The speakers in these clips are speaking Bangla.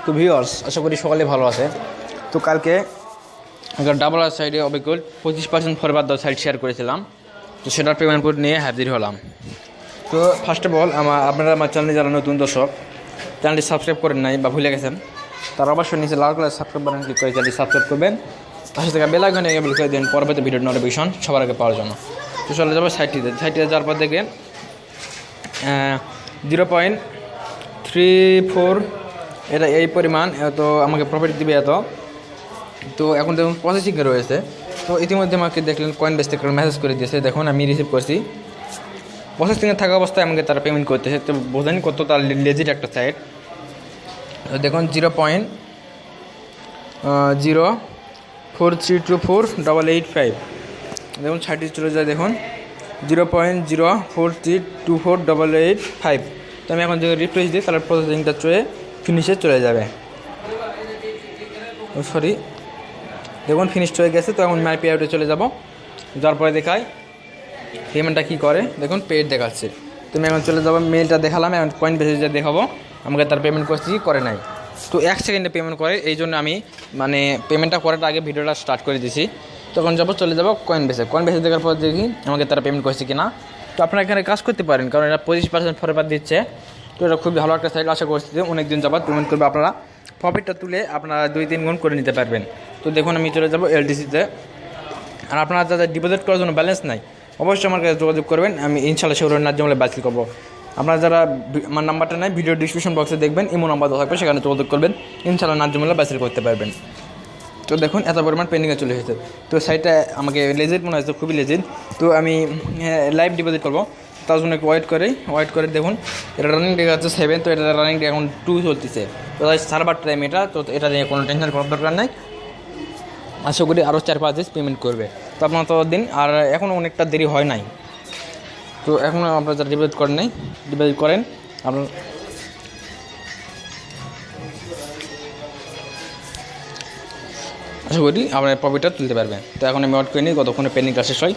তো ভিউয়ার্স, আশা করি সকালে ভালো আছে। তো কালকে ডাবলার সাইডে অবিকল 25% ফরওয়ার্ড দেওয়া সাইড শেয়ার করেছিলাম, তো সেটার পেমেন্ট কোড নিয়ে হাজির হলাম। তো ফার্স্ট অফ অল আপনারা আমার চ্যানেলে যারা নতুন দর্শক, চ্যানেলটি সাবস্ক্রাইব করেন নাই বা ভুলে গেছেন, তারা অবশ্যই নিচে লাল কালার সাবস্ক্রাইব বাটন ক্লিক করে চ্যানেলটি সাবস্ক্রাইব করবেন। পাশে থেকে বেল আইকনে এনেবল করে দিন পরবর্তী ভিডিওর নোটিফিকেশন সবার আগে পাওয়ার জন্য। তো চলে যাবো সাইটটিতে যাওয়ার পর দেখবেন 0.34 এটা এই পরিমাণ, তো আমাকে প্রফিট দিবে এত। তো এখন দেখুন প্রসেসিংয়ে রয়েছে। তো ইতিমধ্যে আমাকে দেখলেন কয়েনবেস থেকে মেসেজ করে দিয়েছে, দেখুন আমি রিসিভ করছি। প্রসেসিংয়ে থাকা অবস্থায় আমাকে তারা পেমেন্ট করতেছে। তো বোঝেন কত তার লেজিট একটা সাইট। দেখুন 0.04324,885 দেখুন সাইটটি চলে যায়। দেখুন 0.04324,885। তো আমি এখন যদি রিফ্রেশ দিই তাহলে প্রসেসিংটা ফিনিশে চলে যাবে। সরি, দেখুন ফিনিশ হয়ে গেছে। তো এখন মাই পে আউটে চলে যাব, যার পরে দেখায় পেমেন্টটা কী করে। দেখুন পেড দেখাচ্ছে। তুমি এখন চলে যাবো, মেলটা দেখালাম, এখন কয়েনবেসে যে দেখাবো আমাকে তার পেমেন্ট করছি করে নাই। তো 1 সেকেন্ডে পেমেন্ট করে, এই জন্য আমি পেমেন্টটা করার আগে ভিডিওটা স্টার্ট করে দিয়েছি। তখন চলে যাবো কয়েনবেসে দেখার পর দেখি আমাকে তারা পেমেন্ট করছে কি না। তো আপনারা এখানে কাজ করতে পারেন, কারণ এটা 25% ফরওয়ার্ড দিচ্ছে। তো এটা খুবই ভালো একটা সাইট, আশা করছি যে অনেক দিন যাবার পেমেন্ট করবে, আপনারা প্রফিটটা তুলে আপনারা 2-3 গুণ করে নিতে পারবেন। তো দেখুন আমি চলে যাবো এলটিসিতে। আর আপনারা যারা ডিপোজিট করার জন্য ব্যালেন্স নাই, অবশ্যই আমার কাছে যোগাযোগ করবেন, আমি ইনশাআল্লাহ সেগুলোর ন্যায্য মূল্যে বাতিল করবো। আপনারা যারা আমার নাম্বারটা নেয় ভিডিও ডিসক্রিপশন বক্সে দেখবেন, ইমো নাম্বার দেওয়া থাকবে, সেখানে যোগাযোগ করবেন, ইনশাআল্লাহ ন্যায্য মূল্যে বাতিল করতে পারবেন। তো দেখুন এত পরিমাণ পেন্ডিংয়ে চলে এসেছে। তো সাইটটা আমাকে লেজিট মনে হয়েছে, খুবই লেজিট। তো আমি লাইভ ডিপোজিট করবো, তার জন্য একটু ওয়েট করে দেখুন এটা রানিং ডে আছে 7। তো এটা রানিং ডে এখন 2 চলতেছে। তো সার্ভার টাইম এটা, তো এটা নিয়ে কোনো টেনশন করার দরকার নেই। আশা করি আরও 4-5 দিন পেমেন্ট করবে। তো আপনার তো দিন, আর এখনও অনেকটা দেরি হয় নাই। তো এখনও আপনারা যারা ডিপোজিট করেন আপনার আশা করি আপনার প্রফিটটা তুলতে পারবেন। তো এখন আমি ওয়েট করে নিই কতক্ষণে পেন্ডিংটা শেষ হয়।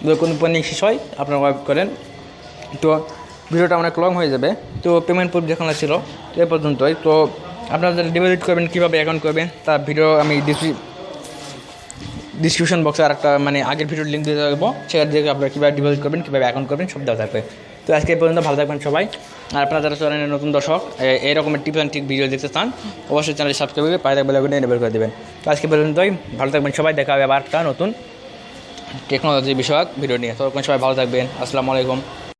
যখন পেন্ডিং শেষ হয় আপনারা ওয়েট করেন। তো ভিডিওটা অনেক লং হয়ে যাবে। তো পেমেন্ট প্রুফ দেখানো ছিল এ পর্যন্তই। তো আপনারা যারা ডিপোজিট করবেন, কীভাবে অ্যাকাউন্ট করবেন তার ভিডিও আমি ডিসক্রিপশন বক্সে আর একটা আগের ভিডিওর লিঙ্ক দিয়ে দেবো, সেখান থেকে আপনারা কীভাবে ডিপোজিট করবেন, কীভাবে অ্যাকাউন্ট করবেন সব দেওয়া থাকবে। তো আজকে এই পর্যন্ত, ভালো থাকবেন সবাই। আর আপনারা যারা চ্যানেলের নতুন দর্শক, এই রকমের টিপস অ্যান্ড ট্রিক ভিডিও দেখতে চান, অবশ্যই চ্যানেল সাবস্ক্রাইব করে পায়ে বেল আইকনে এনেবল করে দেবেন। তো আজকে পর্যন্তই, ভালো থাকবেন সবাই। দেখা হবে আবার একটা নতুন টেকনোলজি বিষয়ক ভিডিও নিয়ে। ততক্ষণ সবাই ভালো থাকবেন। আসসালামু আলাইকুম।